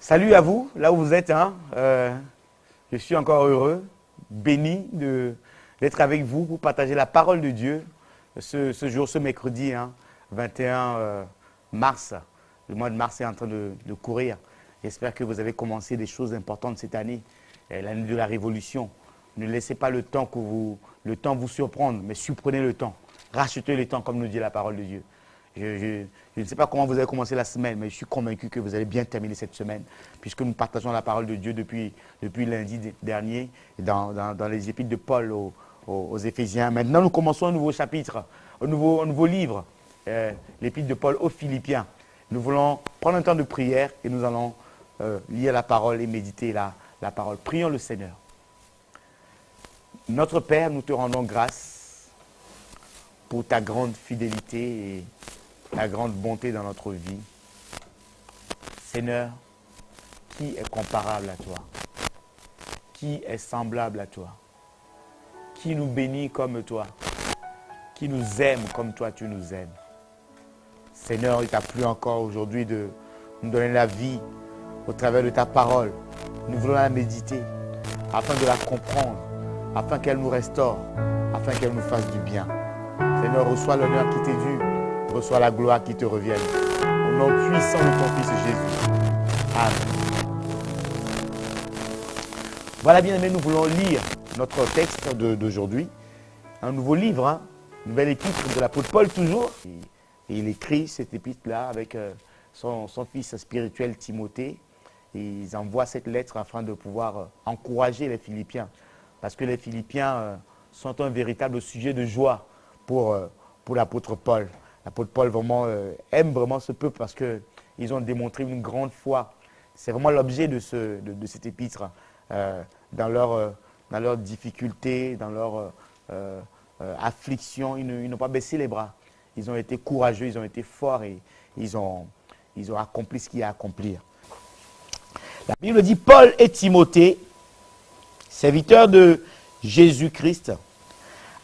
Salut à vous, là où vous êtes. Je suis encore heureux, béni d'être avec vous pour partager la parole de Dieu ce jour, ce mercredi 21 mars. Le mois de mars est en train de courir. J'espère que vous avez commencé des choses importantes cette année, l'année de la révolution. Ne laissez pas le temps vous surprendre, mais surprenez le temps. Rachetez le temps, comme nous dit la parole de Dieu. Je ne sais pas comment vous avez commencé la semaine, mais je suis convaincu que vous allez bien terminer cette semaine, puisque nous partageons la parole de Dieu depuis lundi dernier, dans les épîtres de Paul aux Éphésiens. Maintenant, nous commençons un nouveau chapitre, un nouveau livre, l'épître de Paul aux Philippiens. Nous voulons prendre un temps de prière et nous allons lire la parole et méditer la parole. Prions le Seigneur. Notre Père, nous te rendons grâce pour ta grande fidélité et ta grande bonté dans notre vie. Seigneur, qui est comparable à toi? Qui est semblable à toi? Qui nous bénit comme toi? Qui nous aime comme toi tu nous aimes? Seigneur, il t'a plu encore aujourd'hui de nous donner la vie au travers de ta parole. Nous voulons la méditer afin de la comprendre, afin qu'elle nous restaure, afin qu'elle nous fasse du bien. Seigneur, reçois l'honneur qui t'est dû, reçois la gloire qui te revient. Au nom puissant de ton Fils Jésus. Amen. Voilà, bien-aimés, nous voulons lire notre texte d'aujourd'hui. Un nouveau livre, nouvelle épître de l'apôtre Paul toujours. Et il écrit cette épître-là avec son fils spirituel Timothée. Et ils envoient cette lettre afin de pouvoir encourager les Philippiens. Parce que les Philippiens sont un véritable sujet de joie pour l'apôtre Paul. L'apôtre Paul aime vraiment ce peuple parce qu'ils ont démontré une grande foi. C'est vraiment l'objet de cet épître. Dans leurs difficultés, dans leur affliction, ils n'ont pas baissé les bras. Ils ont été courageux, ils ont été forts et ils ont accompli ce qu'il y a à accomplir. La Bible dit: Paul et Timothée, serviteurs de Jésus-Christ,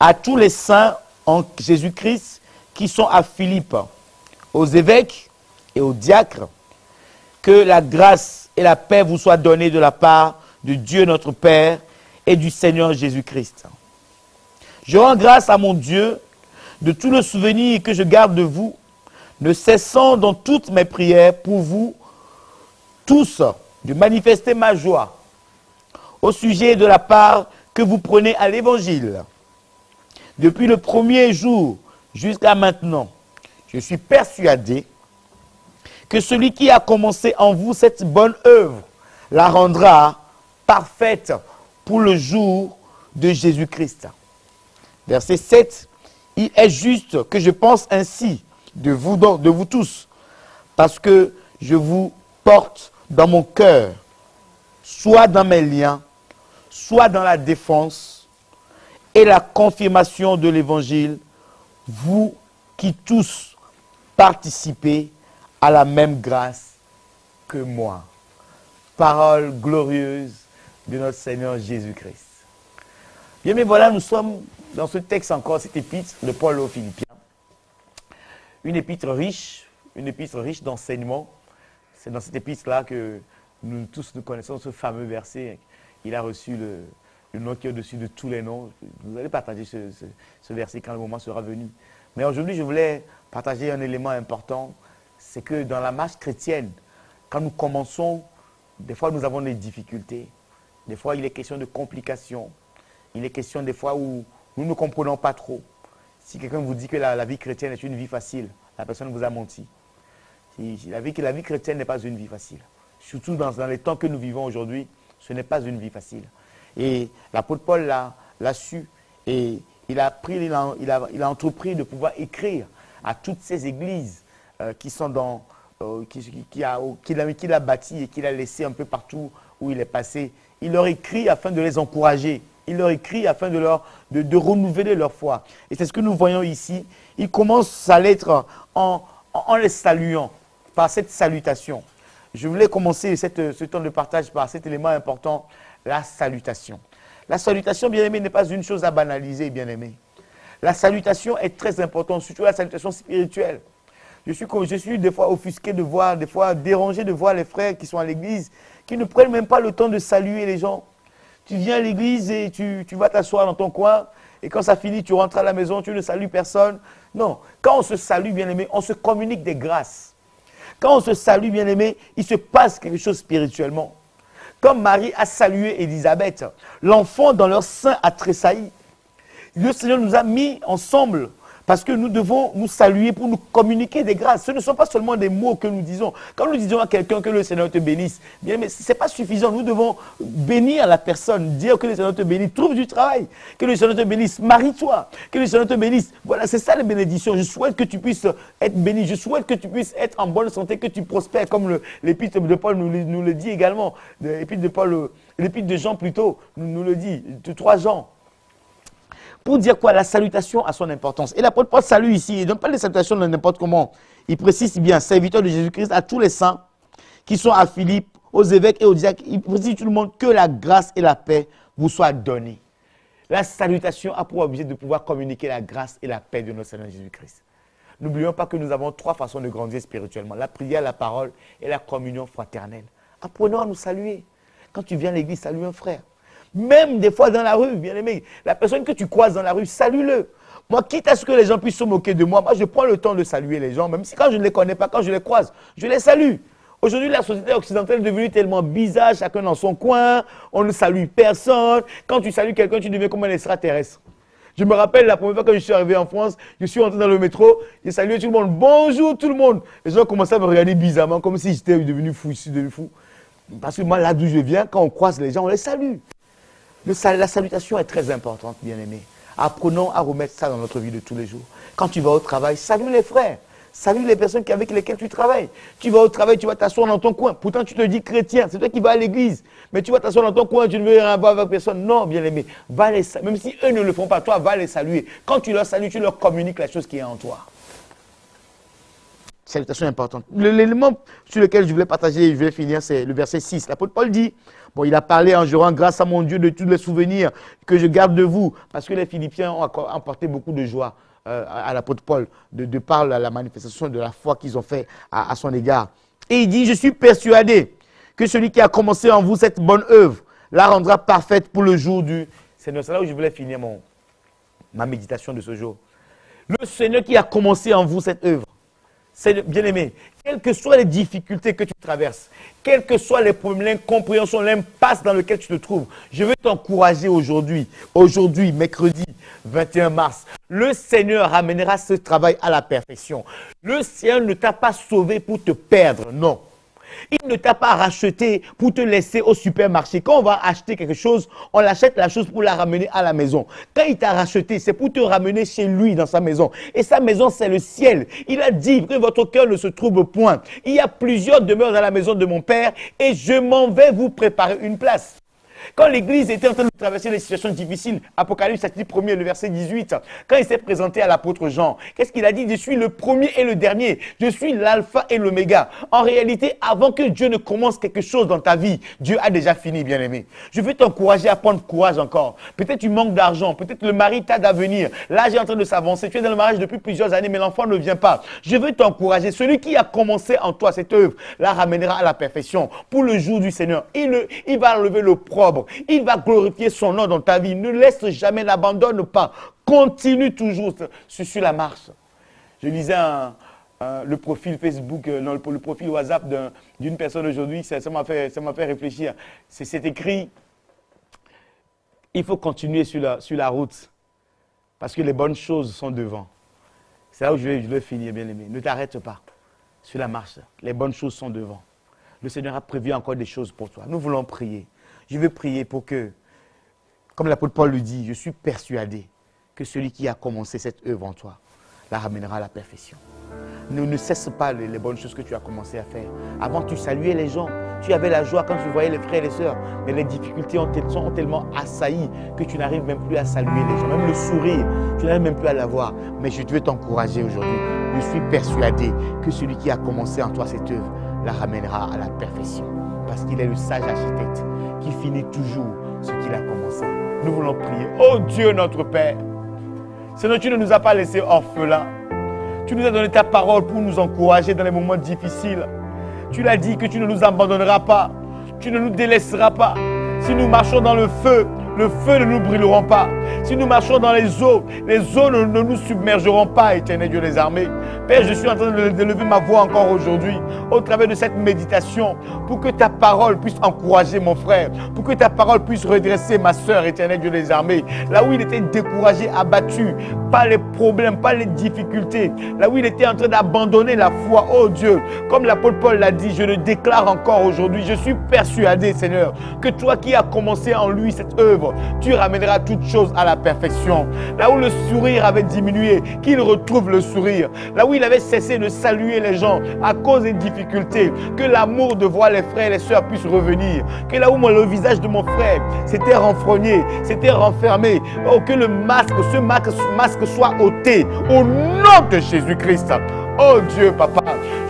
à tous les saints en Jésus-Christ qui sont à Philippe, aux évêques et aux diacres, que la grâce et la paix vous soient données de la part de Dieu notre Père et du Seigneur Jésus-Christ. Je rends grâce à mon Dieu de tout le souvenir que je garde de vous, ne cessant dans toutes mes prières pour vous tous de manifester ma joie au sujet de la part que vous prenez à l'Évangile. Depuis le premier jour jusqu'à maintenant, je suis persuadé que celui qui a commencé en vous cette bonne œuvre la rendra parfaite pour le jour de Jésus-Christ. Verset 7. Il est juste que je pense ainsi de vous tous, parce que je vous porte dans mon cœur, soit dans mes liens, soit dans la défense et la confirmation de l'Évangile, vous qui tous participez à la même grâce que moi. Parole glorieuse de notre Seigneur Jésus-Christ. Bien, mais voilà, nous sommes dans ce texte encore, cette épître de Paul aux Philippiens. Une épître riche d'enseignements. C'est dans cette épître-là que nous tous nous connaissons ce fameux verset. Il a reçu le nom qui est au-dessus de tous les noms. Vous allez partager ce verset quand le moment sera venu. Mais aujourd'hui, je voulais partager un élément important. C'est que dans la marche chrétienne, quand nous commençons, des fois nous avons des difficultés. Des fois, il est question de complications. Il est question des fois où nous ne comprenons pas trop. Si quelqu'un vous dit que la vie chrétienne est une vie facile, la personne vous a menti. La vie chrétienne n'est pas une vie facile. Surtout dans les temps que nous vivons aujourd'hui, ce n'est pas une vie facile. Et l'apôtre Paul l'a su et il a entrepris de pouvoir écrire à toutes ces églises qu'il a bâties et qu'il a laissées un peu partout où il est passé. Il leur écrit afin de les encourager. Il leur écrit afin de renouveler leur foi. Et c'est ce que nous voyons ici. Il commence sa lettre en les saluant, par cette salutation. Je voulais commencer ce temps de partage par cet élément important, la salutation. La salutation, bien-aimé, n'est pas une chose à banaliser, bien-aimé. La salutation est très importante, surtout la salutation spirituelle. Je suis des fois offusqué de voir, des fois dérangé de voir les frères qui sont à l'église, qui ne prennent même pas le temps de saluer les gens. Tu viens à l'église et tu vas t'asseoir dans ton coin, et quand ça finit, tu rentres à la maison, tu ne salues personne. Non, quand on se salue, bien-aimé, on se communique des grâces. Quand on se salue, bien-aimé, il se passe quelque chose spirituellement. Comme Marie a salué Élisabeth, l'enfant dans leur sein a tressailli. Le Seigneur nous a mis ensemble parce que nous devons nous saluer pour nous communiquer des grâces. Ce ne sont pas seulement des mots que nous disons. Quand nous disons à quelqu'un que le Seigneur te bénisse, bien, mais ce n'est pas suffisant. Nous devons bénir la personne, dire que le Seigneur te bénisse, trouve du travail, que le Seigneur te bénisse, marie-toi, que le Seigneur te bénisse. Voilà, c'est ça les bénédictions. Je souhaite que tu puisses être béni, je souhaite que tu puisses être en bonne santé, que tu prospères, comme l'épître de Paul nous le dit également. L'épître de Jean plutôt nous le dit, de 3 Jean. Pour dire quoi? La salutation a son importance. Et l'apôtre Paul salue ici. Il ne donne pas les salutations de n'importe comment. Il précise bien, serviteur de Jésus-Christ à tous les saints qui sont à Philippe, aux évêques et aux diacres. Il précise tout le monde que la grâce et la paix vous soient données. La salutation a pour objet de pouvoir communiquer la grâce et la paix de notre Seigneur Jésus-Christ. N'oublions pas que nous avons 3 façons de grandir spirituellement. La prière, la parole et la communion fraternelle. Apprenons à nous saluer. Quand tu viens à l'église, salue un frère. Même des fois dans la rue, bien aimé, la personne que tu croises dans la rue, salue-le. Moi, quitte à ce que les gens puissent se moquer de moi, moi je prends le temps de saluer les gens, même si quand je ne les connais pas, quand je les croise, je les salue. Aujourd'hui, la société occidentale est devenue tellement bizarre, chacun dans son coin, on ne salue personne. Quand tu salues quelqu'un, tu deviens comme un extraterrestre. Je me rappelle la première fois que je suis arrivé en France, je suis entré dans le métro, j'ai salué tout le monde. Bonjour tout le monde. Les gens commençaient à me regarder bizarrement, comme si j'étais devenu fou, je suis devenu fou. Parce que moi, là d'où je viens, quand on croise les gens, on les salue. La salutation est très importante, bien-aimés. Apprenons à remettre ça dans notre vie de tous les jours. Quand tu vas au travail, salue les frères. Salue les personnes avec lesquelles tu travailles. Tu vas au travail, tu vas t'asseoir dans ton coin. Pourtant, tu te dis chrétien, c'est toi qui vas à l'église. Mais tu vas t'asseoir dans ton coin, tu ne veux rien voir avec personne. Non, bien-aimé, va les saluer. Même si eux ne le font pas, toi, va les saluer. Quand tu leur salues, tu leur communiques la chose qui est en toi. Salutation importante. L'élément sur lequel je voulais partager, je vais finir, c'est le verset 6. L'apôtre Paul dit, bon, il a parlé en jurant grâce à mon Dieu de tous les souvenirs que je garde de vous, parce que les Philippiens ont apporté beaucoup de joie à l'apôtre Paul, de par la manifestation de la foi qu'ils ont fait à son égard. Et il dit, je suis persuadé que celui qui a commencé en vous cette bonne œuvre la rendra parfaite pour le jour du Seigneur. C'est là où je voulais finir ma méditation de ce jour. Le Seigneur qui a commencé en vous cette œuvre, c'est bien-aimé, quelles que soient les difficultés que tu traverses, quels que soient les problèmes, l'incompréhension, l'impasse dans lequel tu te trouves, je veux t'encourager aujourd'hui, mercredi 21 mars, le Seigneur ramènera ce travail à la perfection. Le Seigneur ne t'a pas sauvé pour te perdre, non. Il ne t'a pas racheté pour te laisser au supermarché. Quand on va acheter quelque chose, on achète la chose pour la ramener à la maison. Quand il t'a racheté, c'est pour te ramener chez lui dans sa maison. Et sa maison, c'est le ciel. Il a dit que votre cœur ne se trouble point. Il y a plusieurs demeures dans la maison de mon Père et je m'en vais vous préparer une place. Quand l'Église était en train de traverser des situations difficiles, Apocalypse chapitre 1er, le verset 18, quand il s'est présenté à l'apôtre Jean, qu'est-ce qu'il a dit? Je suis le premier et le dernier, je suis l'alpha et l'oméga. En réalité, avant que Dieu ne commence quelque chose dans ta vie, Dieu a déjà fini, bien-aimé. Je veux t'encourager à prendre courage encore. Peut-être tu manques d'argent, peut-être le mari t'a d'avenir. L'âge est en train de s'avancer, tu es dans le mariage depuis plusieurs années, mais l'enfant ne vient pas. Je veux t'encourager. Celui qui a commencé en toi cette œuvre, la ramènera à la perfection pour le jour du Seigneur. Il va enlever le propre. Il va glorifier son nom dans ta vie. Ne laisse jamais, n'abandonne pas. Continue toujours sur la marche. Je lisais le profil Facebook, non, le profil WhatsApp d'une personne aujourd'hui. Ça m'a fait réfléchir. C'est écrit, il faut continuer sur la route parce que les bonnes choses sont devant. C'est là où je vais finir, bien aimé. Ne t'arrête pas sur la marche. Les bonnes choses sont devant. Le Seigneur a prévu encore des choses pour toi. Nous voulons prier. Je veux prier pour que, comme l'apôtre Paul le dit, je suis persuadé que celui qui a commencé cette œuvre en toi la ramènera à la perfection. Ne cesse pas les bonnes choses que tu as commencé à faire. Avant, tu saluais les gens. Tu avais la joie quand tu voyais les frères et les sœurs. Mais les difficultés ont tellement assailli que tu n'arrives même plus à saluer les gens. Même le sourire, tu n'arrives même plus à l'avoir. Mais je veux t'encourager aujourd'hui. Je suis persuadé que celui qui a commencé en toi cette œuvre la ramènera à la perfection. Parce qu'il est le sage architecte qui finit toujours ce qu'il a commencé. Nous voulons prier. Oh Dieu notre Père, Seigneur, tu ne nous as pas laissés orphelins. Tu nous as donné ta parole pour nous encourager dans les moments difficiles. Tu l'as dit que tu ne nous abandonneras pas. Tu ne nous délaisseras pas. Si nous marchons dans le feu ne nous brûlera pas. Si nous marchons dans les eaux ne nous submergeront pas, Éternel Dieu des armées. Père, je suis en train de lever ma voix encore aujourd'hui, au travers de cette méditation, pour que ta parole puisse encourager mon frère, pour que ta parole puisse redresser ma soeur, Éternel Dieu des armées. Là où il était découragé, abattu, par les problèmes, par les difficultés, là où il était en train d'abandonner la foi, oh Dieu, comme l'apôtre Paul l'a dit, je le déclare encore aujourd'hui, je suis persuadé, Seigneur, que toi qui as commencé en lui cette œuvre, tu ramèneras toutes choses à la perfection. Là où le sourire avait diminué, qu'il retrouve le sourire. Là où il avait cessé de saluer les gens à cause des difficultés, que l'amour de voir les frères et les sœurs puisse revenir. Que là où le visage de mon frère s'était renfrogné, s'était renfermé, oh, que ce masque soit ôté au nom de Jésus-Christ. Oh Dieu, Papa,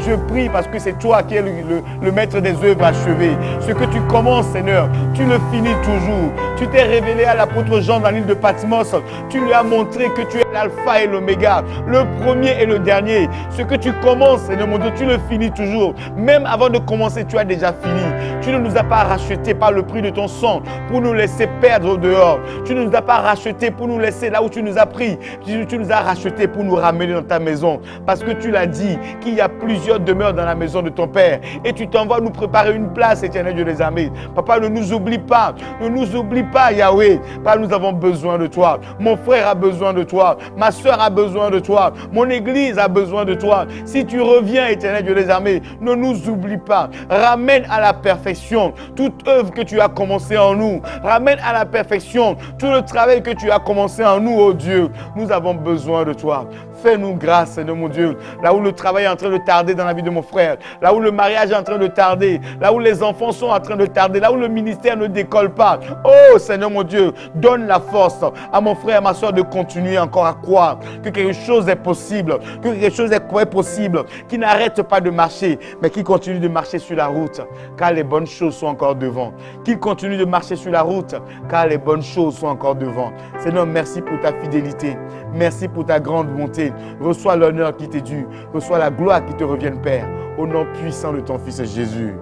je prie parce que c'est toi qui es le maître des œuvres achevées. Ce que tu commences, Seigneur, tu le finis toujours. Tu t'es révélé à l'apôtre Jean dans l'île de Patmos. Tu lui as montré que tu es l'alpha et l'oméga, le premier et le dernier. Ce que tu commences, Seigneur mon Dieu, tu le finis toujours. Même avant de commencer, tu as déjà fini. Tu ne nous as pas rachetés par le prix de ton sang pour nous laisser perdre au dehors. Tu ne nous as pas rachetés pour nous laisser là où tu nous as pris. Tu nous as rachetés pour nous ramener dans ta maison. Parce que tu l'as dit qu'il y a plusieurs demeures dans la maison de ton Père. Et tu t'envoies nous préparer une place, Éternel Dieu des armées. Papa, ne nous oublie pas. Ne nous oublie pas, Yahweh. Papa, nous avons besoin de toi. Mon frère a besoin de toi. Ma soeur a besoin de toi. Mon église a besoin de toi. Si tu reviens, Éternel Dieu des armées, ne nous oublie pas. Ramène à la perfection toute œuvre que tu as commencé en nous. Ramène à la perfection tout le travail que tu as commencé en nous, oh Dieu. Nous avons besoin de toi. Fais-nous grâce, Seigneur mon Dieu. Là où le travail est en train de tarder dans la vie de mon frère, là où le mariage est en train de tarder, là où les enfants sont en train de tarder, là où le ministère ne décolle pas. Oh Seigneur mon Dieu, donne la force à mon frère, à ma soeur de continuer encore à croire que quelque chose est possible, que quelque chose est possible, qui n'arrête pas de marcher, mais qui continue de marcher sur la route, car les bonnes choses sont encore devant. Qu'il continue de marcher sur la route, car les bonnes choses sont encore devant. Seigneur, merci pour ta fidélité. Merci pour ta grande bonté. Reçois l'honneur qui t'est dû. Reçois la gloire qui te revienne, Père. Au nom puissant de ton Fils Jésus.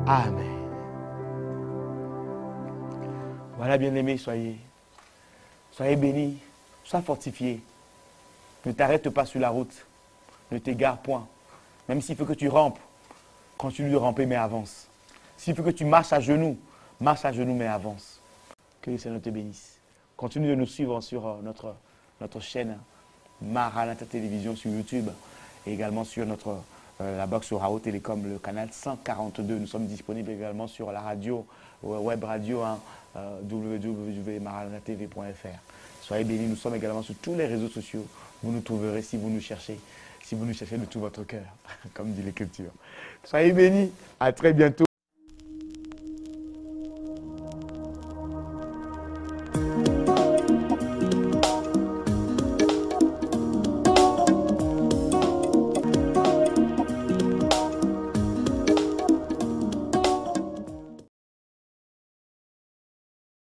Amen. Voilà, bien-aimés, soyez bénis, sois fortifiés. Ne t'arrête pas sur la route. Ne t'égare point. Même s'il faut que tu rampes, continue de ramper, mais avance. S'il faut que tu marches à genoux, mais avance. Que le Seigneur te bénisse. Continue de nous suivre sur notre chaîne Maranatha Télévision sur YouTube et également sur la box Orao Télécom, le canal 142. Nous sommes disponibles également sur la radio, web radio, www.maranathatv.fr. Soyez bénis, nous sommes également sur tous les réseaux sociaux. Vous nous trouverez si vous nous cherchez de tout votre cœur, comme dit l'Écriture. Soyez bénis, à très bientôt.